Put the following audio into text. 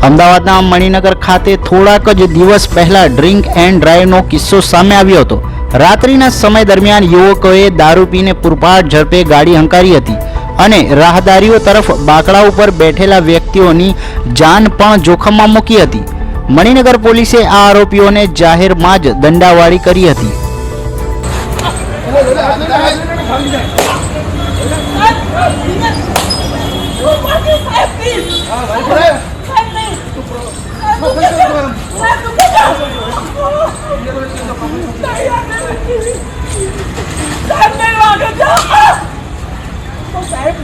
અમદાવાદના મણિનગર ખાતે થોડાક જ દિવસ પહેલા ડ્રિંક એન્ડ ડ્રાઈવનો કિસ્સો સામે આવ્યો હતો। રાત્રિના સમય દરમિયાન યુવકોએ દારૂ પીને પૂરપાટ ઝડપે ગાડી હંકારી હતી અને રાહદારીઓ તરફ બાકડા ઉપર બેઠેલા વ્યક્તિઓની જાન પણ જોખમમાં મૂકી હતી। મણિનગર પોલીસે આ આરોપીઓને જાહેરમાં જ દંડાવાળી કરી હતી। સાહેબ